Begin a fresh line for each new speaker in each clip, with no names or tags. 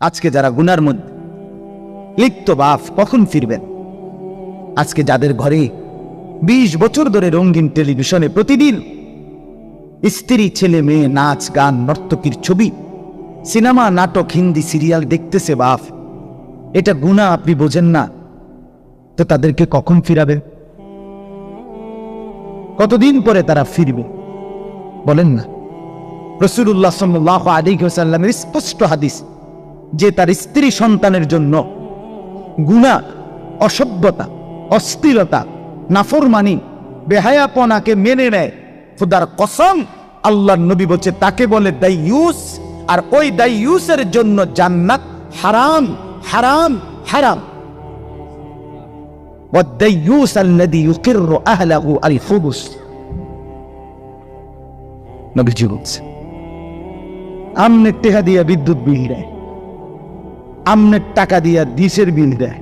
আজকে যারা গুনার মধ্যে লিপ্ত বাপ কখন ফিরবেন? আজকে যাদের ঘরে 20 বছর ধরে রঙিন টেলিভিশনে প্রতিদিন স্ত্রী ছেলে মেয়ে নাচ গান নর্তকীর ছবি সিনেমা নাটক হিন্দি সিরিয়াল দেখতেছে বাপ, এটা গুনাহ আপনি বোঝেন না, তো তাদেরকে কখন ফিরাবে? কতদিন পরে তারা ফিরবে বলেন না? রাসূলুল্লাহ সাল্লাল্লাহু আলাইহি ওয়াসাল্লামের স্পষ্ট হাদিস যে তার স্ত্রী সন্তানের জন্য গুনাহ, অসভ্যতা, অশ্লীলতা, নাফরমানি, বেহায়াপনাকে মেনে নেয়, খোদার কসম আল্লাহর নবী বলছে তাকে বলে দাইয়ুস, আর ওই দাইয়ুসের জন্য জান্নাত হারাম হারাম হারাম। ওয়াদ-দাইয়ুস আল্লাযী ইউকিররু আহলাহু আল-খুবুস, নবীজি বলছে আমনে টাকা দিয়া বিদ্যুৎ বিল দেয়, আমনে টাকা দিয়া ডিশের বিল দেয়,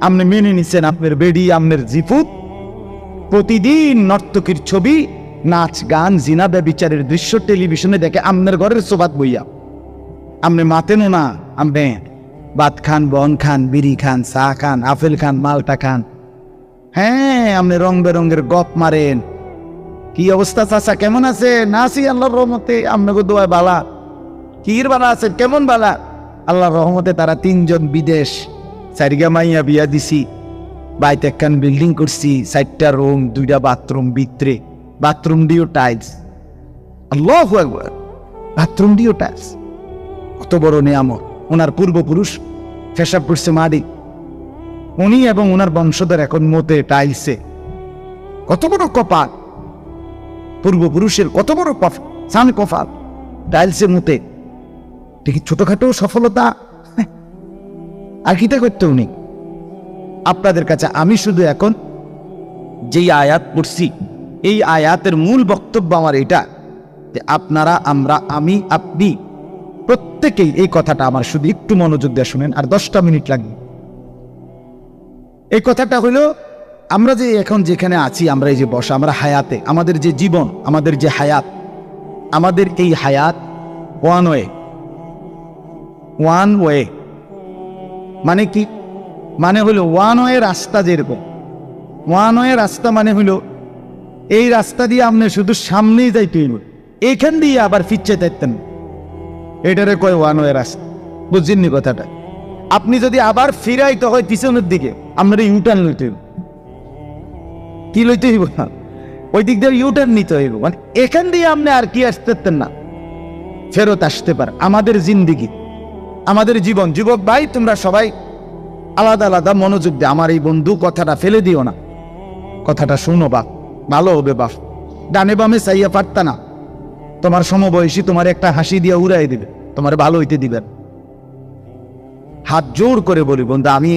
আপনি মেনে নিচ্ছেন আপনার বেডি আপনার জিফুত প্রতিদিন নর্তকীর ছবি, নাচ গান, জিনা ব্যভিচারের দৃশ্য টেলিভিশনে দেখে আপনার ঘরের সোবাত বইয়া, আপনি মাতেন না, আপনি ভাত খান, বন খান, বিড়ি খান, চা খান, আপেল খান, মালটা খান, হ্যাঁ আপনি রং বেরঙের গপ মারেন। কি অবস্থা চাচা, কেমন আছে? না আছি আল্লাহর রহমতে, আপনাকে দোয়া বালা। কির বালা আছেন? কেমন বালা? আল্লাহর রহমতে তারা 3 জন বিদেশ, 4 মাইয়া বিয়া দিছি, বাইতে একখান বিল্ডিং করছি, 4টা রুম, 2টা বাথরুম, ভিতরে বাথরুম দিও টাইলস। আল্লাহু আকবার, বাথরুম দিও টাইলস, কত বড় নিয়ামত। ওনার পূর্বপুরুষ পেশাব করছে মাটি, উনি এবং ওনার বংশধর এখন মতে টাইলসে। কত বড় কপাল পূর্বপুরুষের, কত বড় সান কপাল, টাইলসে মতে। ঠিক ছোটখাটো সফলতা আর কিটা করতে উনি। আপনাদের কাছে আমি শুধু এখন যেই আয়াত পড়ছি, এই আয়াতের মূল বক্তব্য আমার এটা যে আপনারা, আমরা, আমি, আপনি প্রত্যেকেই এই কথাটা আমার শুধু একটু মনোযোগ দিয়ে শুনেন, আর 10টা মিনিট লাগবে। এই কথাটা হলো আমরা যে এখন যেখানে আছি, আমরা এই যে বসা, আমরা হায়াতে, আমাদের যে জীবন, আমাদের যে হায়াত, আমাদের এই হায়াত ওয়ান ওয়ে মানে কি? মানে হলো ওয়ান ওয়ে রাস্তা। যেরকম ওয়ান ওয়ে রাস্তা মানে হলো এই রাস্তা দিয়ে আপনি শুধু সামনেই যাইতে হইল, এইখান দিয়ে আবার ফিরতে চাইতেন, এটারে কয় ওয়ান ওয়ে রাস্তা। বুঝছেননি কথাটা? আপনি যদি আবার ফিরাইতে হয় পিছনের দিকে, আপনার ইউটার্ন লইতে হইব। কি লইতে হইব না, ওই দিক দিয়ে ইউটার্ন নিতে হইব, মানে এখান দিয়ে আপনি আর কি আসতে পারতেন না, ফেরত আসতে পার। আমাদের জিন্দিগি, আমাদের জীবন, যুবক ভাই তোমরা সবাই আলাদা আলাদা মনোযোগ দিয়ে আমার এই বন্ধু কথাটা ফেলে দিও না, কথাটা শুনো বাপ, ভালো হবে বাপ। ডানে বামে চাইয়া পারতা না, তোমার সমবয়সী তোমার একটা হাসি দিয়ে উড়াই দিবে, তোমার ভালো হইতে দিবেন। হাত জোর করে বলি বন্ধু, আমি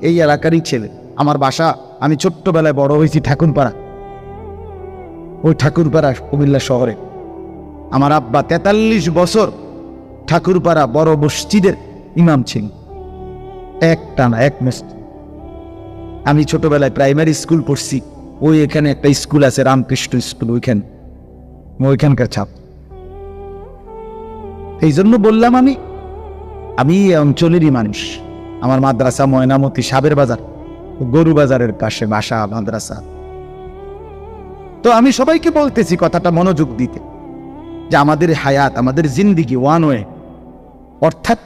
এই এলাকারই ছেলে, আমার বাসা, আমি ছোট্টবেলায় বড় হয়েছি ঠাকুরপাড়া, ওই ঠাকুরপাড়া কুমিল্লা শহরে। আমার আব্বা 43 বছর ঠাকুরপাড়া বড় মসজিদের ইমাম ছিল, এক মাস। আমি ছোটবেলায় প্রাইমারি স্কুল পড়ছি, ওই এখানে একটা স্কুল আছে রামকৃষ্ণ স্কুল, ওইখানকার ছাপ। এই জন্য বললাম আমি এই অঞ্চলেরই মানুষ। আমার মাদ্রাসা ময়নামতি, সাবের বাজার, গরু বাজারের পাশে বাসা, মাদ্রাসা। তো আমি সবাইকে বলতেছি কথাটা মনোযোগ দিতে, যে আমাদের হায়াত, আমাদের জিন্দিগি ওয়ান ওয়ে, অর্থাৎ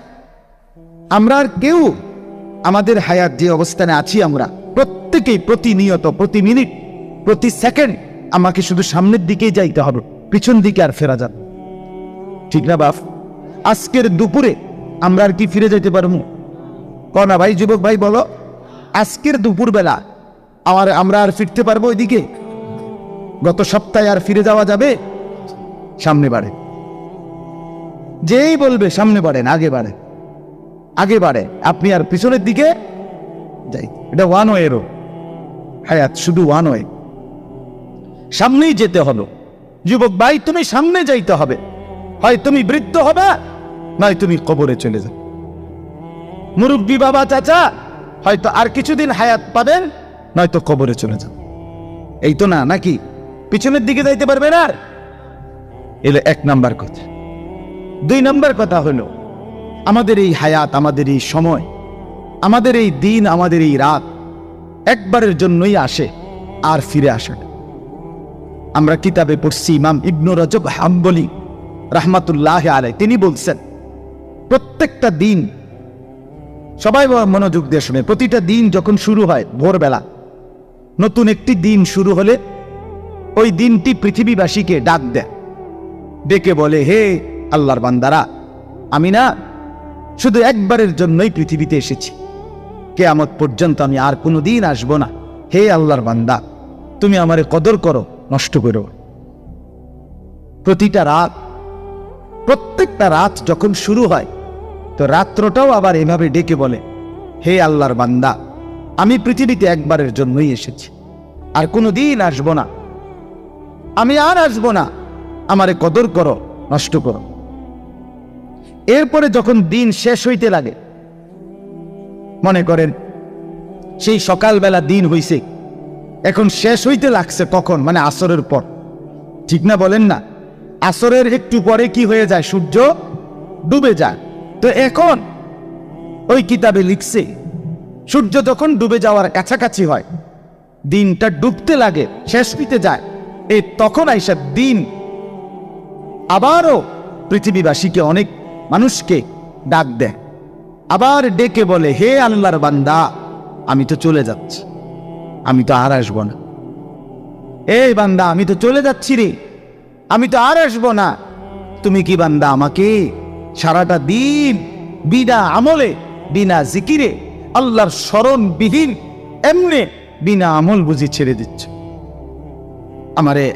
আমরা আর কেউ আমাদের হায়াত যে অবস্থানে আছি, আমরা প্রত্যেকেই প্রতিনিয়ত, প্রতি মিনিট, প্রতি সেকেন্ড আমাকে শুধু সামনের দিকেই যাইতে হবে, পিছন দিকে আর ফেরা যাবে, ঠিক না বাপ? আজকের দুপুরে আমরা আর কি ফিরে যাইতে পারবো? কনা ভাই, যুবক ভাই বলো, আজকের দুপুর বেলা আমরা আর ফিরতে পারবো ওইদিকে? গত সপ্তাহে আর ফিরে যাওয়া যাবে? সামনে বাড়ে, যেই বলবে সামনে বাড়েন, আগে বাড়ে, আপনি আর পিছনের দিকে যাই। এটা ওয়ান ওয়েরও হায়াত, শুধু ওয়ান ওয়ে, সামনেই যেতে হলো। যুবক ভাই, তুমি সামনে যাইতে হবে, হয় তুমি বৃদ্ধ হবে, নয় তুমি কবরে চলে যাবে। মুরব্বী বাবা চাচা হয়তো আর কিছুদিন হায়াত পাবেন, নয়তো কবরে চলে যাবে। এই তো না, নাকি পিছনের দিকে যাইতে পারবেন আর? এলে 1 নাম্বার কথা। 2 নাম্বার কথা হলো আমাদের এই হায়াত, আমাদের এই সময়, আমাদের এই দিন, আমাদের এই রাত একবারের জন্যই আসে আর ফিরে আসে না। আমরা কিতাবে পড়ছি, ইমাম ইবনু রজব হাম্বলি রাহমাতুল্লাহ আলাইহি তিনি বলছেন, প্রত্যেকটা দিন, সবাই মনোযোগ দিয়ে শুনে, প্রতিটা দিন যখন শুরু হয় ভোরবেলা, নতুন একটি দিন শুরু হলে ওই দিনটি পৃথিবীবাসীকে ডাক দেয়, ডেকে বলে, হে আল্লাহর বান্দারা, আমি না শুধু একবারের জন্যই পৃথিবীতে এসেছি, কিয়ামত পর্যন্ত আমি আর কোনোদিন আসবো না। হে আল্লাহর বান্দা, তুমি আমারে কদর করো, নষ্ট করো। প্রতিটা রাত, প্রত্যেকটা রাত যখন শুরু হয়, তো রাত্রটাও আবার এভাবে ডেকে বলে, হে আল্লাহর বান্দা, আমি পৃথিবীতে একবারের জন্যই এসেছি, আর কোনোদিন আসবো না, আমি আর আসবো না, আমারে কদর করো, নষ্ট করো। এরপরে যখন দিন শেষ হইতে লাগে, মনে করেন সেই সকালবেলা দিন হইছে, এখন শেষ হইতে লাগছে কখন, মানে আসরের পর, ঠিক না বলেন না? আসরের একটু পরে কি হয়ে যায়, সূর্য ডুবে যায়। তো এখন ওই কিতাবে লিখছে, সূর্য যখন ডুবে যাওয়ার কাছাকাছি হয়, দিনটা ডুবতে লাগে, শেষ হইতে যায়, এই তখন আইসা দিন আবারও পৃথিবীবাসীকে, অনেক মানুষকে ডাক দেয়, আবার ডেকে বলে, হে আল্লাহর বান্দা, আমি তো চলে যাচ্ছি, আমি তো আর আসবো না। এই বান্দা, আমি তো চলে যাচ্ছি রে, আমি তো আর আসবো না। তুমি কি বান্দা আমাকে সারাটা দিন বিনা আমলে, বিনা জিকিরে, আল্লাহর স্মরণবিহীন এমনে বিনা আমল বুঝি ছেড়ে দিচ্ছ?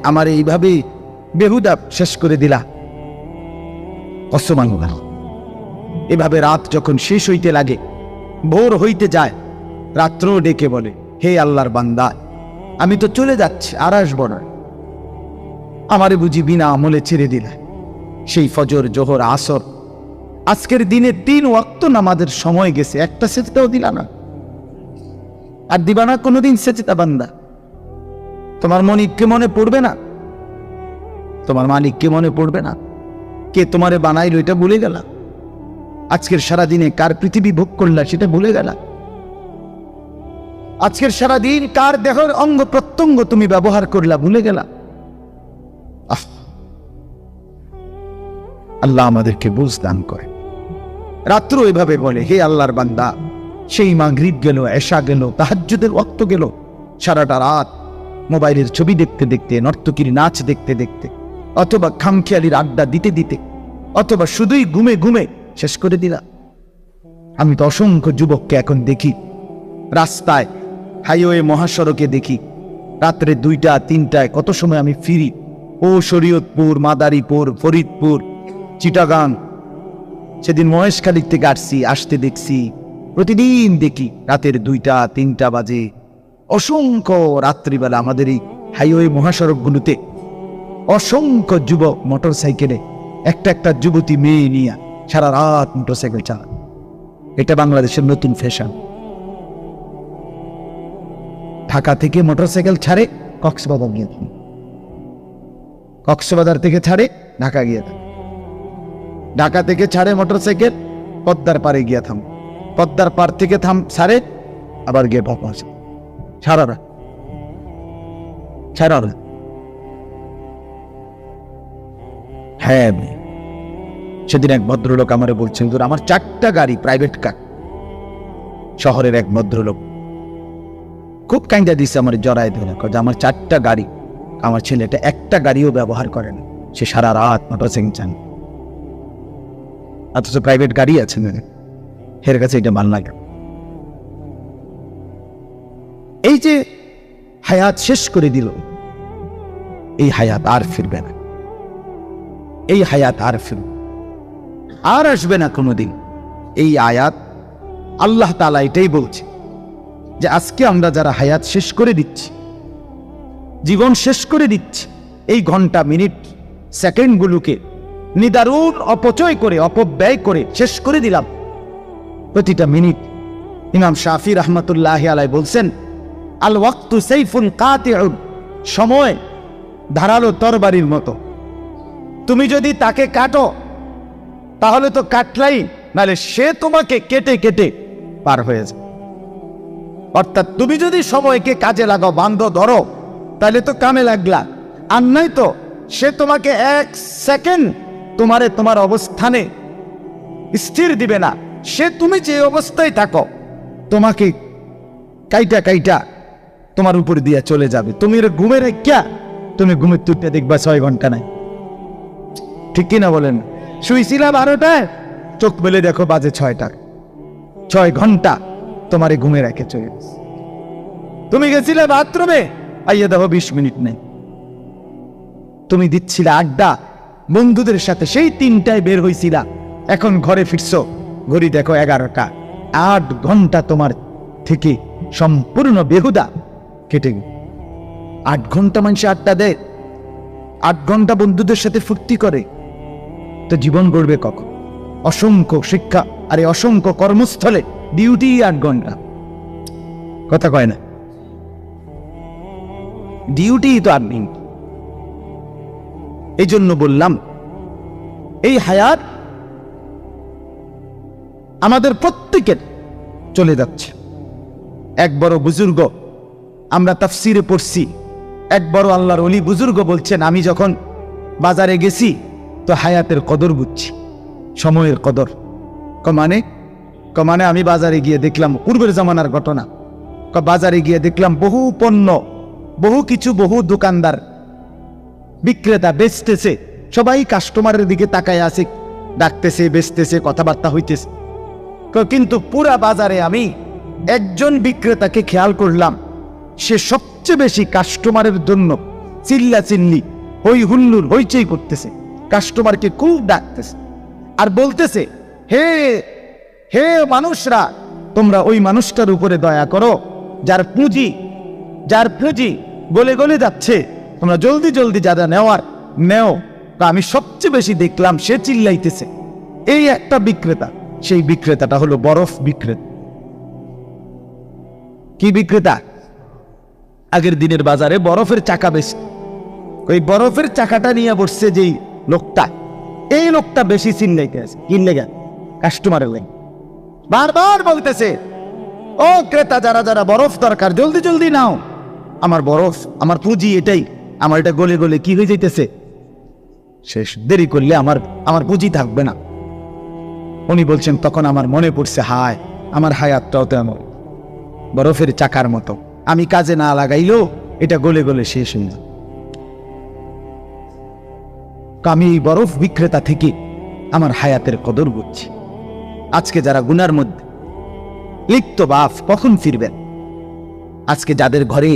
আমারে এইভাবে বেহুদা শেষ করে দিলা। কসম আল্লাহ, এভাবে রাত যখন শেষ হইতে লাগে, ভোর হইতে যায়, রাত্র ডেকে বলে, হে আল্লাহর বান্দা, আমি তো চলে যাচ্ছি, আর আসবো না, আমারে বুঝি বিনা আমলে ছেড়ে দিলা। সেই ফজর, জোহর, আসর, আজকের দিনে 3 ওয়াক্ত নামাজের সময় গেছে, একটা সেজদাও দিলা না, আর দিবা না কোনোদিন সেজদা। বান্দা, তোমার মালিককে মনে পড়বে না? তোমার মালিককে মনে পড়বে না? কে তোমারে বানাইলো এটা ভুলে গেলা? আজকের সারাদিনে কার পৃথিবী ভোগ করলা সেটা ভুলে গেলা? আজকের সারাদিন কার দেহের অঙ্গ প্রত্যঙ্গ তুমি ব্যবহার করলা ভুলে গেলা? আল্লাহ আমাদেরকে বুঝ দান করে। রাত্র এভাবে বলে, হে আল্লাহর বান্দা, সেই মাগরিব গেল, এশা গেল, তাহাজ্জুদের ওয়াক্ত গেল, সারাটা রাত মোবাইলের ছবি দেখতে দেখতে, নর্তকীর নাচ দেখতে দেখতে, অথবা খামখেয়ালির আড্ডা দিতে দিতে, অথবা শুধুই ঘুমে ঘুমে শেষ করে দিলা। আমি তো অসংখ্য যুবককে এখন দেখি রাস্তায়, হাইওয়ে, মহাসড়কে দেখি, রাত্রে 2টা 3টায়, কত সময় আমি ফিরি, ও শরীয়তপুর, মাদারীপুর, ফরিদপুর, চিটাগাং, সেদিন মহেশখালীর থেকে আসতে দেখছি, প্রতিদিন দেখি রাতের 2টা 3টা বাজে। অসংখ্য রাত্রিবেলা আমাদের এই হাইওয়ে, মহাসড়কগুলোতে অসংখ্য যুবক মোটর সাইকেলে, একটা যুবতী মেয়ে নিয়ে সারা রাত মোটর সাইকেল চালায়। এটা বাংলাদেশের নতুন ফ্যাশন। ঢাকা থেকে মোটর সাইকেল ছাড়ে কক্সবাজার গিয়ে থাম, কক্সবাজার থেকে ছাড়ে ঢাকা গিয়ে থাম, ঢাকা থেকে ছাড়ে মোটর সাইকেল পদ্মার পারে গিয়ে থাম, পদ্মার পার থেকে ছাড়ে আবার গিয়ে ঢাকা আসে। সারা রাত। হ্যাঁ, সেদিন এক ভদ্রলোক আমারে বলছেন, আমার 4টা গাড়ি, প্রাইভেট কার। শহরের এক ভদ্রলোক খুব কাইন্ডা দিছে আমার, জড়ায় ধরে, আমার 4টা গাড়ি, আমার ছেলেটা একটা গাড়িও ব্যবহার করে না, সে সারা রাত মোটর সাইকেল চালায়, অথচ প্রাইভেট গাড়ি আছে, এর কাছে এটা ভাল লাগে। এই যে হায়াত শেষ করে দিল, এই হায়াত আর ফিরবে না, এই হায়াত আর ফিরবে, আর আসবে না কোনোদিন। এই আয়াত আল্লাহ তাআলা এটাই বলছে যে আজকে আমরা যারা হায়াত শেষ করে দিচ্ছি, জীবন শেষ করে দিচ্ছি, এই ঘন্টা, মিনিট, সেকেন্ডগুলোকে নিদারুণ অপচয় করে, অপব্যয় করে শেষ করে দিলাম। প্রতিটা মিনিট, ইমাম শাফি রাহমাতুল্লাহ আলাইহি বলছেন, আল ওয়াক্তু সাইফুন কাতিউন, সময় ধারালো তরবারির মতো, তুমি যদি তাকে কাটো তাহলে তো কাটলাই, নাহলে সে তোমাকে কেটে কেটে পার হয়ে যায়। অর্থাৎ তুমি যদি সময়কে কাজে লাগাও, বান্ধ ধরো, তাহলে তো কামে লাগলা। আর নাই তো সে তোমাকে এক সেকেন্ড তোমার অবস্থানে স্থির দিবে না। সে তুমি যে অবস্থায় থাকো তোমাকে কাইটা কাইটা তোমার উপর দিয়ে চলে যাবে। তুমি ঘুমের ক্যা তুমি ঘুমের তুলতে দেখবা 6 ঘন্টা নাই। ঠিক কিনা বলেন? শুয়েছিলাম 12টায়, চোখ মেলে দেখো বাজে 6টা। 6 ঘন্টা তোমার ঘুমে রেখে চলে গেছে। তুমি গেছিলে বাথরুমে, আইয়া দেখো 20 মিনিট নেই। তুমি দিচ্ছিলে আড্ডা বন্ধুদের সাথে, সেই 3টায় বের হইছিলা, এখন ঘরে ফিরছো, ঘড়ি দেখো 11টা। 8 ঘন্টা তোমার থেকে সম্পূর্ণ বেহুদা কেটে গেল। 8 ঘন্টা মানুষে আড্ডা দেয়, 8 ঘন্টা বন্ধুদের সাথে ফুর্তি করে, তো জীবন গড়বে কখন? অসংখ্য শিক্ষা আর এই অসংখ্য কর্মস্থলে ডিউটি 8 ঘন্টা। কথা কয় না, ডিউটি তো আর নেই। এই জন্য বললাম এই হায়াত আমাদের প্রত্যেকের চলে যাচ্ছে। এক বড় বুজুর্গ, আমরা তাফসিরে পড়ছি, এক বড় আল্লাহর ওলি বুজুর্গ বলছেন, আমি যখন বাজারে গেছি তো হায়াতের কদর বুঝছি, সময়ের কদর। মানে আমি বাজারে গিয়ে দেখলাম, পূর্বের জামানার ঘটনা, বাজারে গিয়ে দেখলাম বহু পণ্য, বহু কিছু, বহু দোকানদার বিক্রেতা বেচতেছে, সবাই কাস্টমারের দিকে তাকায় আছে, ডাকতেছে, বেচতেছে, কথাবার্তা হইতেছে। কিন্তু পুরা বাজারে আমি একজন বিক্রেতাকে খেয়াল করলাম, সে সবচেয়ে বেশি কাস্টমারের জন্য চিল্লা চিল্লি, হই হুল্লুর, হইচই করতেছে, কাস্টমারকে খুব ডাকতেছে আর বলতেছে, হে হে মানুষরা, তোমরা ওই মানুষটার উপরে দয়া করো যার পুঁজি গলে গলে যাচ্ছে, তোমরা জলদি জলদি যারা নেওয়ার নেও। আমি সবচেয়ে বেশি দেখলাম সে চিল্লাইতেছে। এই একটা বিক্রেতা, সেই বিক্রেতাটা হলো বরফ বিক্রেতা। কি বিক্রেতা? আগের দিনের বাজারে বরফের চাকা বেশি, ওই বরফের চাকাটা নিয়ে বসছে যেই লোকটা, এই লোকটা বেশি চিল্লাইতে আছে। কিনলে গেল কাস্টমারের লাগে, বারবার বলতেছে, ও ক্রেতা, যারা যারা বরফ দরকার জলদি জলদি নাও, আমার বরফ, আমার পুঁজি এটাই, আমার এটা গলে গলে কি হয়ে যাইতেছে, শেষ, দেরি করলে আমার পুঁজি থাকবে না। উনি বলছেন, তখন আমার মনে পড়ছে, হায়, আমার হায়াতটাও তো এমন বরফের চাকার মতো, আমি কাজে না লাগাইলেও এটা গলে গলে শেষ হয়ে যায়। আমি এই বরফ বিক্রেতা থেকে আমার হায়াতের কদর বুঝছি। আজকে যারা গুনার মধ্যে লিপ্ত, বাপ কখন ফিরবেন? আজকে যাদের ঘরে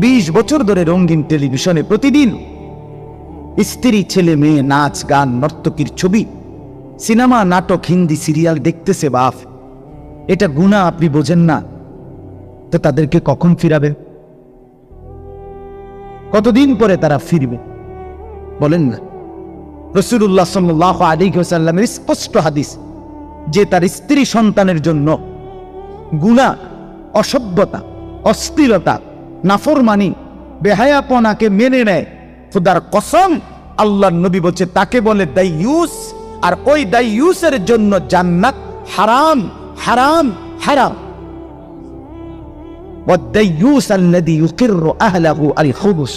20 বছর ধরে রঙিন টেলিভিশনে প্রতিদিন স্ত্রী, ছেলে, মেয়ে, নাচ, গান, নর্তকীর ছবি, সিনেমা, নাটক, হিন্দি সিরিয়াল দেখতেছে, বাপ এটা গুনাহ, আপনি বোঝেন না, তো তাদেরকে কখন ফিরাবেন? কতদিন পরে তারা ফিরবে বলেন না? রাসূলুল্লাহ সাল্লাল্লাহু আলাইহি ওয়াসাল্লামের স্পষ্ট হাদিস, যে তার স্ত্রী সন্তানের জন্য গুনাহ, অসভ্যতা, অস্থিরতা, নাফরমানি, বেহায়াপনাকে মেনে নেয়, খোদার কসম, আল্লাহর নবী বলছে তাকে বলে দাইয়ুস, আর ওই দাইয়ুসের জন্য জান্নাত হারাম হারাম হারাম। ওয়াদ-দাইয়ুস আল্লাযী ইউকিররু আহলাহু আল-খুবুস,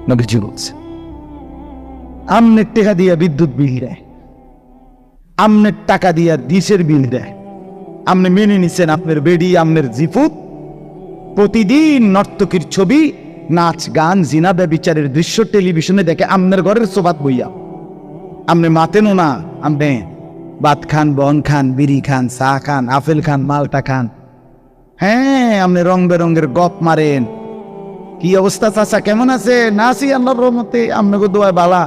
নবীজি বলছে, আমনের টাকা দিয়া বিদ্যুৎ বিল দেয়, আমনের টাকা দিয়া ডিশের বিল দেয়, আপনি মেনে নিছেন আপনার বেডি, আপনার জিফুত প্রতিদিন নর্তকীর ছবি, নাচ, গান, জিনা, ব্যভিচারের দৃশ্য টেলিভিশনে দেখে আপনার ঘরের সোবাত বইয়া, আপনি মাতেনও না, আপনি ভাত খান, বন খান, বিড়ি খান, চা খান, আপেল খান, মালটা খান, হ্যাঁ, আপনি রং বেরঙের গপ মারেন। কি অবস্থা চাচা, কেমন আছে? না আছি আল্লাহর রহমতে, আপনাকে দোয়া বালা।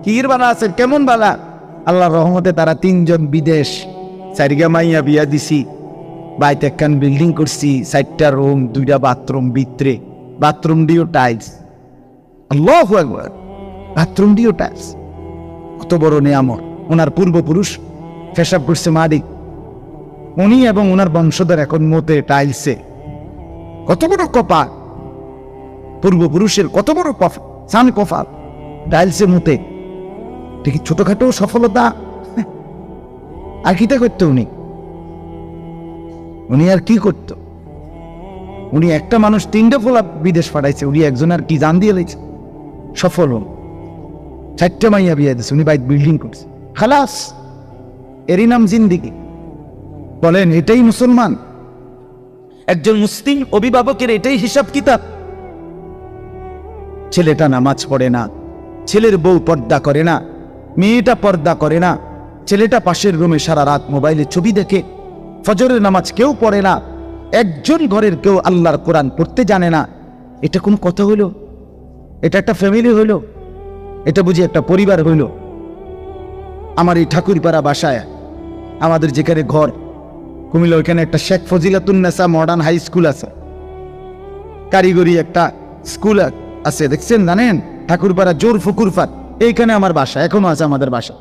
কির বালা আছেন? কেমন বালা? আল্লাহর রহমতে তারা 3 জন বিদেশ, 4 মাইয়া বিয়া দিছি, বাইতে একখান বিল্ডিং করছি, 4টা রুম, 2টা বাথরুম, ভিতরে বাথরুম দিও টাইলস। আল্লাহু আকবার, বাথরুম দিও টাইলস, কত বড় নিয়ামত। ওনার পূর্বপুরুষ পেশাব করছে মালিক, উনি এবং ওনার বংশধর এখন মতে টাইলসে। কত বড় কপাল পূর্বপুরুষের, কত বড় সান কপাল, টাইলসে মতে। ঠিক ছোটখাটো সফলতা। আর কিটা করতো উনি? উনি আর কি করতো? উনি একটা মানুষ 3টে ফোলা বিদেশ পাঠাইছে, উনি একজন আর কি জান দিয়ে লেছে সফল হন। 4টে মাইয়া বিয়ে দিচ্ছে, উনি বাইক বিল্ডিং করছে, খালাস। এরই নাম জিন্দিগি। বলেন এটাই মুসলমান? একজন মুসলিম অভিভাবকের এটাই হিসাব কিতাব? ছেলেটা নামাজ পড়ে না, ছেলের বউ পর্দা করে না, মেয়েটা পর্দা করে না, ছেলেটা পাশের রুমে সারা রাত মোবাইলে ছবি দেখে, ফজরের নামাজ কেউ পড়ে না, একজন ঘরের কেউ আল্লাহর কোরআন পড়তে জানে না। এটা কোন কথা হইল? এটা একটা ফ্যামিলি হইল? এটা বুঝি একটা পরিবার হইল? আমার এই ঠাকুরপাড়া বাসায় আমাদের যেখানে ঘর কুমিল্লা, ওইখানে একটা Sheikh Fazilatunnesa modern high school আছে, কারিগরি একটা স্কুল আছে, দেখছেন জানেন? ঠাকুরপাড়া জোর ফুকুরফাত, এইখানে আমার বাসা, এখনো আছে আমাদের বাসা।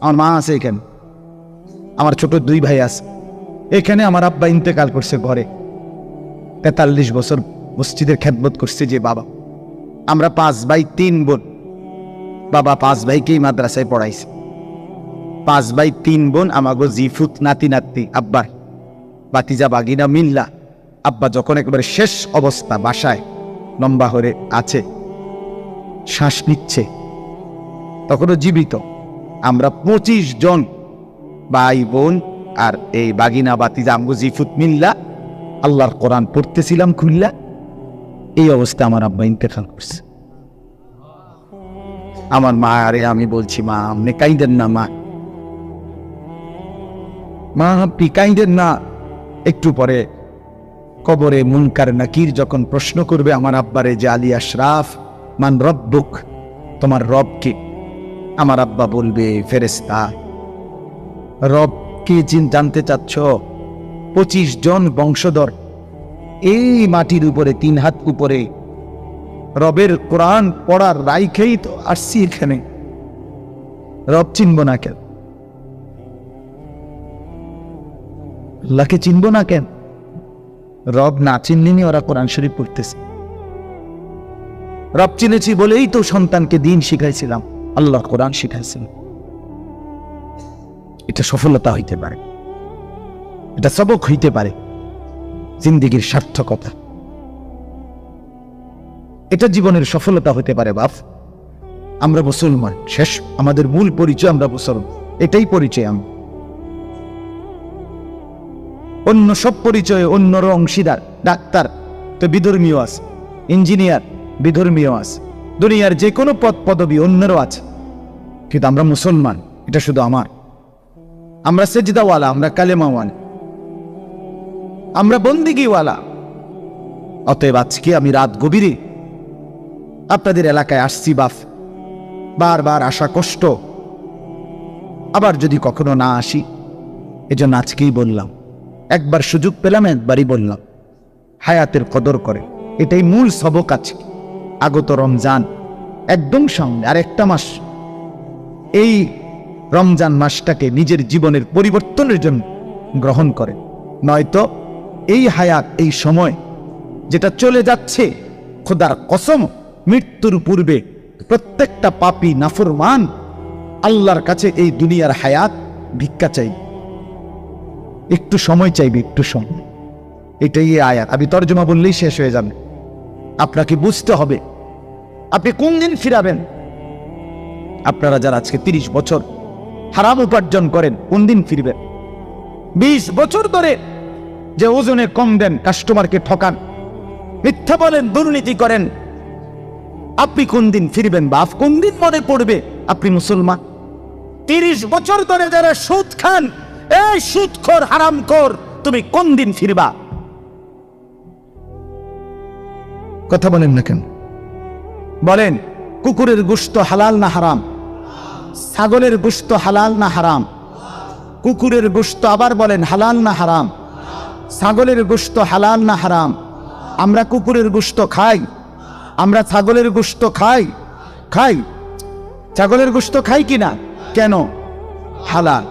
আমার মা আছে এখানে, আমার ছোট 2 ভাই আছে এখানে। আমার আব্বা ইন্তেকাল করছে ঘরে, 43 বছর মসজিদের খেদমত করছে যে বাবা। আমরা 5 ভাই 3 বোন। বাবা 5 ভাইকেই মাদ্রাসায় পড়াইছে। 5 ভাই 3 বোন, আমাগো জিফুত নাতি নাতি আব্বার বাতিজা বাগিনা মিল্লা। আব্বা যখন একেবারে শেষ অবস্থা, বাসায় লম্বা হয়ে আছে, শ্বাস নিচ্ছে, তখনও জীবিত। আমরা 25 জন ভাই বোন আর এই বাগিনা বাতিজা আমগো জিফুত মিল্লা আল্লাহর কোরআন পড়তেছিলাম খুললা। এই অবস্থা আমার আব্বা ইন্তেকাল করছে। আমার মা, আরে আমি বলছি মা আপনি কাইদেন না, মা মা আপনি কাইদেন না। একটু পরে কবরে মুনকার নাকির যখন প্রশ্ন করবে আমার আব্বারে যে আলী আশরাফ মান রব্বুক, তোমার রব কে? আমার আব্বা বলবে ফেরেশতা। রব কে জানতে চাচ্ছ? 25 জন বংশধর এই মাটির উপরে 3 হাত উপরে রবের কোরআন পড়ার রাইখেই তো আসছি এখানে। রব চিনব না কেন? আল্লাহকে চিনব না কেন? রব না চিনলেনি ওরা কোরআন শরীফ পড়তেছে। রব চিনেছি বলেই তো সন্তানকে দিন শিখাইছিলাম, আল্লাহ কোরআন শিখাইছিলাম। এটা সফলতা হইতে পারে, এটা সবক হইতে পারে, জিন্দেগীর সার্থকতা, এটা জীবনের সফলতা হতে পারে। বাপ, আমরা মুসলমান, শেষ আমাদের মূল পরিচয় আমরা মুসলমান, এটাই পরিচয়। আমি অন্য সব পরিচয়ে অন্যর অংশীদার। ডাক্তার তো বিধর্মীয় আছে, ইঞ্জিনিয়ার বিধর্মীয় আছে, দুনিয়ার যে কোনো পদ পদবী অন্যেরও আছে, কিন্তু আমরা মুসলমান, এটা শুধু আমার। আমরা সেজদাওয়ালা, আমরা কালেমাওয়ালা, আমরা বন্দিগিওয়ালা। অতএব আজকে আমি রাত গভীরে আপনাদের এলাকায় আসছি বাপ, বারবার আসা কষ্ট, আবার যদি কখনো না আসি, এজন্য আজকেই বললাম। একবার সুযোগ পেলাম, একবারই বললাম, হায়াতের কদর করে। এটাই মূল সবক আজকে। আগত রমজান একদম সামনে, আর একটা মাস। এই রমজান মাসটাকে নিজের জীবনের পরিবর্তনের জন্য গ্রহণ করে, নয়তো এই হায়াত, এই সময় যেটা চলে যাচ্ছে, খোদার কসম মৃত্যুর পূর্বে প্রত্যেকটা পাপী নাফরমান আল্লাহর কাছে এই দুনিয়ার হায়াত ভিক্ষা চাইবে, একটু সময় চাইবে, একটু সময়। এটাই আয়াত। আমি তর্জমা বললেই শেষ হয়ে যাবে। আপনাকে বুঝতে হবে আপনি কোন দিন ফিরাবেন। আপনারা যারা আজকে 30 বছর হারাম উপার্জন করেন, কোন দিন ফিরবেন? 20 বছর ধরে যে ওজনে কম দেন, কাস্টমারকে ঠকান, মিথ্যা বলেন, দুর্নীতি করেন, আপনি কোন দিন ফিরবেন? বাপ, কোন দিন মনে পড়বে আপনি মুসলমান? 30 বছর ধরে যারা সুদ খান, এই সুদখোর হারামখোর, তুমি কোন দিন ফিরবা? কথা বলেন না কেন? বলেন, কুকুরের গোশত হালাল না হারাম? ছাগলের গোশত হালাল না হারাম? কুকুরের গোশত আবার বলেন হালাল না হারাম? ছাগলের গোশত হালাল না হারাম? আমরা কুকুরের গোশত খাই, আমরা ছাগলের গোশত খাই। ছাগলের গোশত খাই কিনা? কেন? হালাল।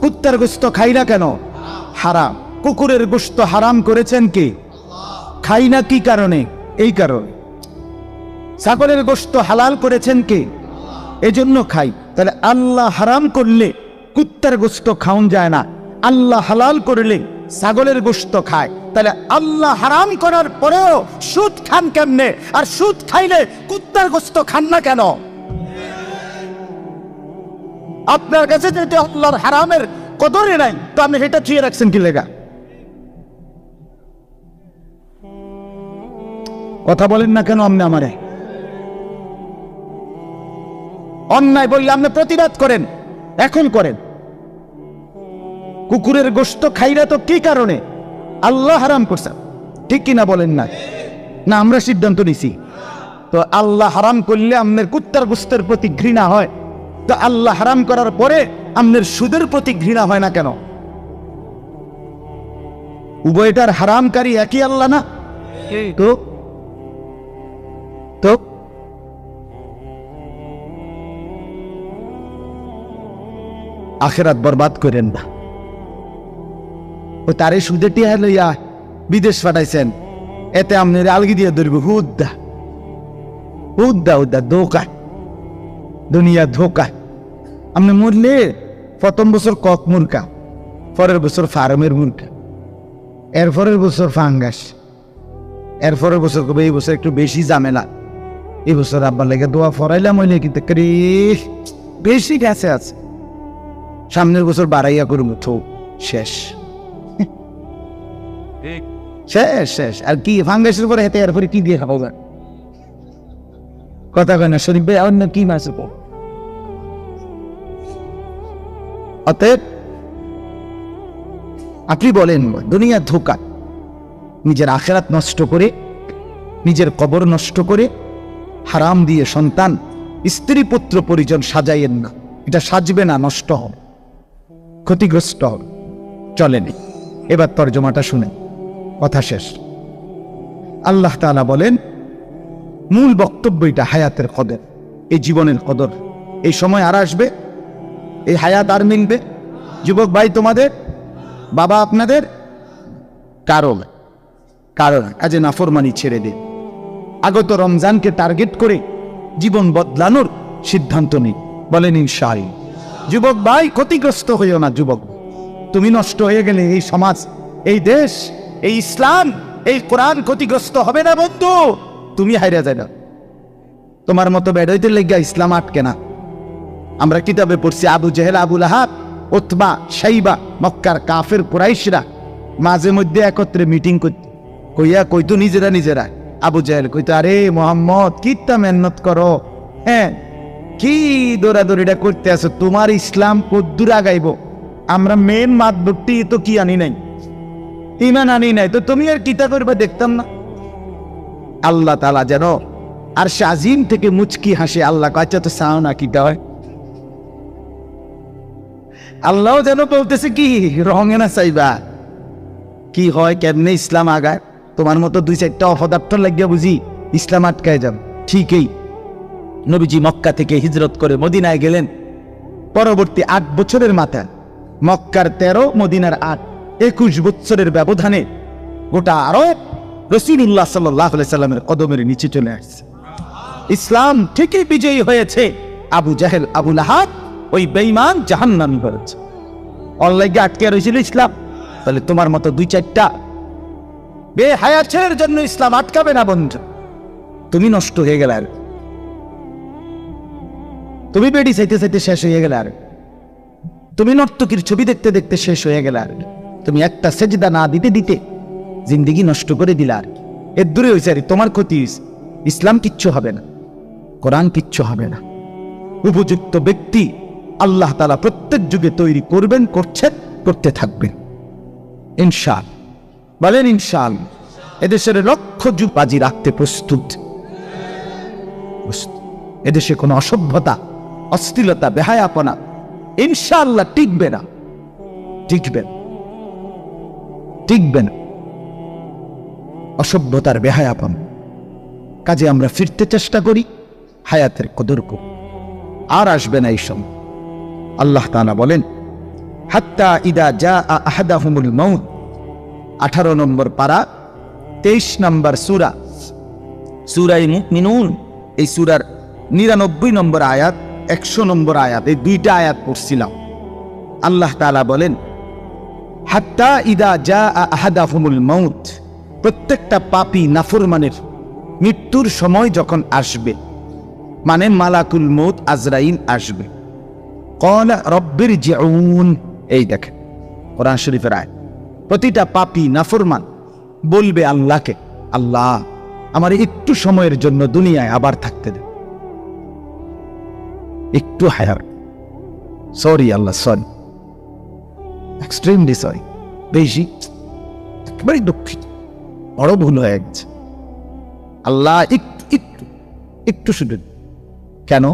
কুত্তার গোশত খাই না কেন? হারাম। কুকুরের গোশত হারাম করেছেন কি? খাই না কি কারণে? এই কারণে। ছাগলের গোশত হালাল করেছেন কি? এজন্য খাই। তাহলে আল্লাহ হারাম করলে কুত্তার গোশত খাওন যায় না, আল্লাহ হালাল করলে ছাগলের গোশত খায়। তাহলে আল্লাহ হারাম করার পরেও সুদ খান কেমনে? আর সুদ খাইলে কুত্তার গোশত খান না কেন? আপনার কাছে যেটা আল্লাহর হারামের কদরই নাই, তো আপনি এটা ছুঁয়ে রাখছেন কি লেগা? কথা বলেন না কেন? আপনি আমারে অন্যায় বললে আপনি প্রতিবাদ করেন, এখন করেন। কুকুরের গোশত খাইরা তো কি কারণে? আল্লাহ হারাম করছে, ঠিক কিনা বলেন? না না আমরা সিদ্ধান্ত নিছি। তো আল্লাহ হারাম করলে আপনার কুত্তার গোশতের প্রতি ঘৃণা হয়, তো আল্লাহ হারাম করার পরে আপনার সুদের প্রতি ঘৃণা হয় না কেন? উভয়টার হারামকারী একই আল্লাহ না? তো তো আখিরাত বরবাদ করেন না। ও তারে সুদে টিয়া লইয়া বিদেশ পাঠাইছেন, এতে আপনার আলগি দিয়ে ধরব। হুদ্দা হুদ্দা হুদ্দা ধোকা, দুনিয়া ধোকা। আপনি মরলে প্রথম বছর কক মুরগা, পরের বছর ফার্মের মুরগা, এরপরের বছর ফাঙ্গাস, এরপরের বছর কবে এই বছর একটু বেশি ঝামেলা, এই বছর আব্বার লেগে দোয়া ফরাইলাম হইলে কিন্তু বেশি গেছে আছে, সামনের বছর বাড়াইয়া করবো, তো শেষ শেষ শেষ। আর কি ফাঙ্গাসের পরে হেঁটে এরপরে কি দিয়ে খাবো? কথা কয় না শরীফ ভাই, অন্য কি মাছ? অতএব আপনি বলেন দুনিয়া ধোকা, নিজের আখিরাত নষ্ট করে, নিজের কবর নষ্ট করে, হারাম দিয়ে সন্তান, স্ত্রী, পুত্র, পরিজন সাজাইয়েন না। এটা সাজবে না, নষ্ট হবে, ক্ষতিগ্রস্ত হবে, চলেনি। এবার তর্জমাটা শুনে কথা শেষ। আল্লাহ তাআলা বলেন, মূল বক্তব্য এটা হায়াতের কদর, এই জীবনের কদর। এই সময় আর আসবে, এই হায়াত আর মিলবে। যুবক ভাই তোমাদের, বাবা আপনাদের, কারণ কাজে নাফরমানি ছেড়ে দিন। আগত রমজানকে টার্গেট করে জীবন বদলানোর সিদ্ধান্ত নিন। বলেন ইনশাআল্লাহ। যুবক ভাই ক্ষতিগ্রস্ত হইও না। যুবক তুমি নষ্ট হয়ে গেলে এই সমাজ, এই দেশ, এই ইসলাম, এই কোরআন ক্ষতিগ্রস্ত হবে না বন্ধু। তুমি হাইরা যাই না। তোমার মতো বেড়াইতে লেগে ইসলাম আটকে না। আমরা কিতাবে পড়ছি, আবু জেহেল, আবু লাহাব, উতবা, শাইবা, মক্কার কাফের কুরাইশরা মাঝে মধ্যে একত্রে মিটিং কইতো নিজেরা। আবু জেহেল কইতো, আরে মোহাম্মদ কিত্তা মেহনত করো, হ্যাঁ কি দৌড়াদৌড়িটা করতে আছো, তোমার ইসলাম কদ্দুর আগাইব? আমরা মেন মাতবুকটি তো কি আনি নাই, ইমান আনি নাই, তো তুমি আর কিতা করবে দেখতাম না? আল্লাহ তাআলা যেন আর শাজিম থেকে মুচকি হাসে। আল্লাহ কাছে তো চাও না কিতা হয়। আল্লাহ যেন বলতেছে কি রঙে না চাইবা কি হয়, কেমনে ইসলাম আগায়। তোমার মতো দুই চারটা অপদার্থ লাগিয়া বুঝি ইসলাম আটকায় যাব। ঠিকই নবীজি মক্কা থেকে হিজরত করে মদিনায় গেলেন। পরবর্তী 8 বছরের মাথায়, মক্কার 13, মদিনার 8, 21 বছরের ব্যবধানে গোটা আরব রাসূলুল্লাহ সাল্লাল্লাহু আলাইহি সাল্লামের কদমের নিচে চলে আসছে। ইসলাম ঠিকই বিজয়ী হয়েছে। আবু জাহেল, আবু লাহাব, ওই বেঈমান জাহান্নামী হয়েছে। অনলাইনে আটকে রয়েছিল ইসলাম। তাহলে তোমার মতো দুই চারটা বেহায়াতের জন্য ইসলাম আটকাবে না বন্ধু। তুমি নষ্ট হয়ে গেলে, আর তুমি বেডি চাইতে চাইতে শেষ হয়ে গেলে, আর তুমি নর্তকীর ছবি দেখতে দেখতে শেষ হয়ে গেলে, আর তুমি একটা সেজদা না দিতে দিতে জিন্দেগি নষ্ট করে দিলে। আর এর দূরে হয়েছে, আর তোমার ক্ষতি হয়েছে। ইসলাম কিচ্ছু হবে না, কোরআন কিচ্ছু হবে না। উপযুক্ত ব্যক্তি আল্লাহ তাআলা প্রত্যেক যুগে তৈরি করবেন, করছেন, করতে থাকবেন ইনশাআল্লাহ। বলেন ইনশাআল্লাহ। এদেশের লক্ষ যুগ বাজি রাখতে প্রস্তুত। এদেশে কোনো অসভ্যতা, অশ্লীলতা, বেহায়াপনা ইনশাআল্লাহ টিকবে না, টিকবে না। অসভ্যতার, বেহায়াপনা কাজে আমরা ফিরতে চেষ্টা করি, হায়াতের কদর করি। আর আসবে না এই সময়। আল্লাহ তাআলা বলেন, হাত্তা ইদা জাআ আহাদাহুমুল মাউত, 18 নম্বর পারা, 23 নম্বর সূরা, সূরা মুমিনুন। এই সূরার 99 নম্বর আয়াত, 100 নম্বর আয়াত, এই দুইটা আয়াত পড়ছিলাম। আল্লাহ তাআলা বলেন, হাত্তা ইদা জাআ আহাদাহুমুল মাউত, প্রত্যেকটা পাপী নাফরমানের মৃত্যুর সময় যখন আসবে, মানে মালাকুল মউত আজরাইল আসবে, ক্বালা রব্বিরজিউন, এই দেখেন কোরআন শরীফের আয়াত। প্রতিটা পাপী নাফরমান বলবে আল্লাহকে, আল্লাহ আমার একটু সময়ের জন্য দুনিয়ায় আবার থাকতে দেন, একটু হায়ার। সরি আল্লাহ, সরি, এক্সট্রিমলি সরি, বেশি একেবারে দুঃখিত, বড় ভুল হয়ে গেছে আল্লাহ, একটু একটু একটু শুধু। কেন?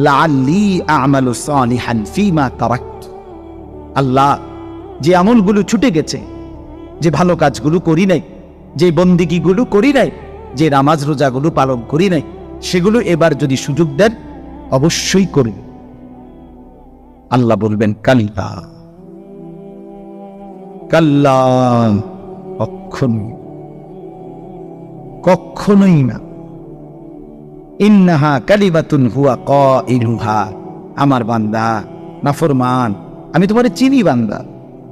লাআল্লি আ'মালু সালিহান ফীমা তারাকতু, আল্লাহ যে আমলগুলো ছুটে গেছে, যে ভালো কাজগুলো করি নাই, যে বন্দিগিগুলো করি নাই, যে নামাজ রোজাগুলো পালন করি নাই, সেগুলো এবার যদি সুযোগ দেন অবশ্যই করবে। আল্লাহ বলবেন কাল্লা, কাল্লা, কখনোই কখনোই না। ইন্নাহা কালিমাতুন হুয়া কাইলুহা, আমার বান্দা নাফরমান, আমি তোমারে চিনি বান্দা,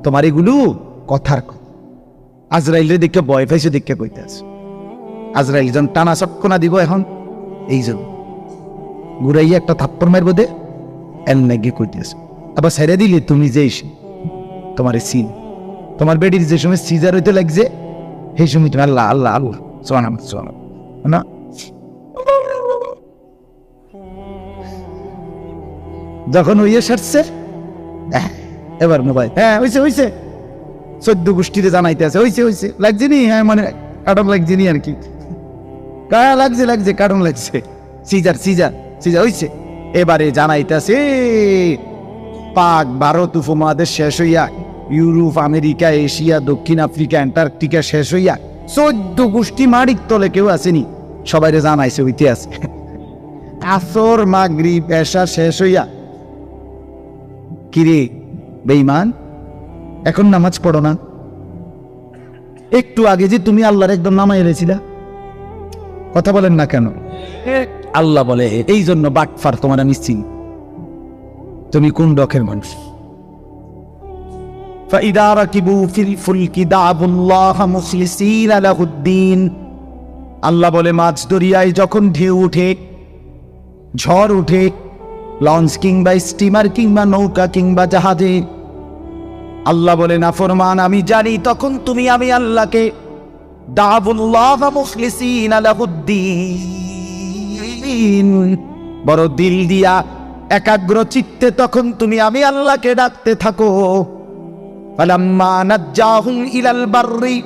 তোমার এগুলো কথার কথা। আজরাইল দেখে ভয় পাইছে, দেখে কইতে আছে আজরাইল যখন টানা চটকনা দিব এখন, এই জন্য ঘুরাইয়া একটা থাপ্পড় মারবো দে, এল নাকি কইতে আছে। আবার ছেড়ে দিলে তুমি যে তোমারে চিন, তোমার বেডির যে সময় সিজার হইতে লাগছে, সেই সময় তুমি আল্লাহ আল্লাহ আল্লাহ সোয়ানা সোয়ানা না, যখন হইয়ে সারছে এবার মোবাইল, হ্যাঁ হইছে হইছে, 14 গোষ্ঠীতে জানাইতে আছে, হইছে হইছে, লাগছে নি, হ্যাঁ মানে কারণ লাগছে নি আর কি, লাগছে লাগছে কারণ লাগছে, সিজার সিজার সিজার হইছে। এবারে জানাইতে আছে পাক ভারত উপমহাদেশ শেষ হইয়া, ইউরোপ আমেরিকা এশিয়া দক্ষিণ আফ্রিকা অ্যান্টার্কটিকা শেষ হইয়া 14 গোষ্ঠী মারিক তলে কেউ আসেনি, সবাই জানাইছে হইতে আছে। আসর মাগরিব এশা শেষ হইয়া, কিরে বেঈমান এখন নামাজ পড়ো না? একটু আগে যে তুমি আল্লাহর একদম নামাই এনেছিলা, কথা বলেন না কেন? আল্লাহ বলে এই জন্য বাটফার তোমার আমি চিনি, তুমি কোন রকের মানুষ। فإذا ركبوا في الفلك دعوا الله مخلصين له الدين, আল্লাহ বলে মাছ দরিয়ায় যখন ঢেউ উঠে, ঝড় উঠে, লঞ্চ কিংবা স্টিমার কিংবা নৌকা কিংবা জাহাজে, আল্লাহ বলে নাফরমান আমি জানি তখন তুমি আমি আল্লাহকে দাবুল্লাহ মুখলিসিন লাহুদ্দিন, বড় দিল দিয়া একাগ্র চিত্তে তখন তুমি আমি আল্লাহকে ডাকতে থাকো। ফালাম্মা নাজ্জাহুম ইলাল বাররি,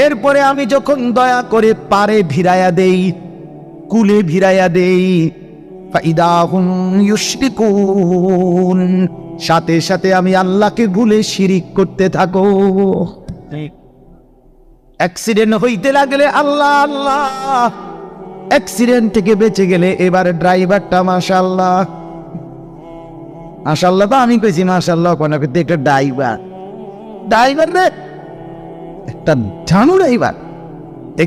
এরপরে আমি যখন দয়া করে পারে ভিড়াইয়া দেই, কুলে ভিড়াইয়া দেই, ফাইদা হুম ইউশরিকুন, সাথে সাথে আমি আল্লাহকে ভুলে শিরিক করতে থাকো। অ্যাক্সিডেন্ট হইতে লাগলে আল্লাহ আল্লাহ, অ্যাক্সিডেন্ট থেকে বেঁচে গেলে এবার ড্রাইভারটা মাশাআল্লাহ, মাশাআল্লাহ তো আমি কইছি মাশাআল্লাহ, কোন একটা ড্রাইভার, ড্রাইভার রে একটা জানো ড্রাইভার,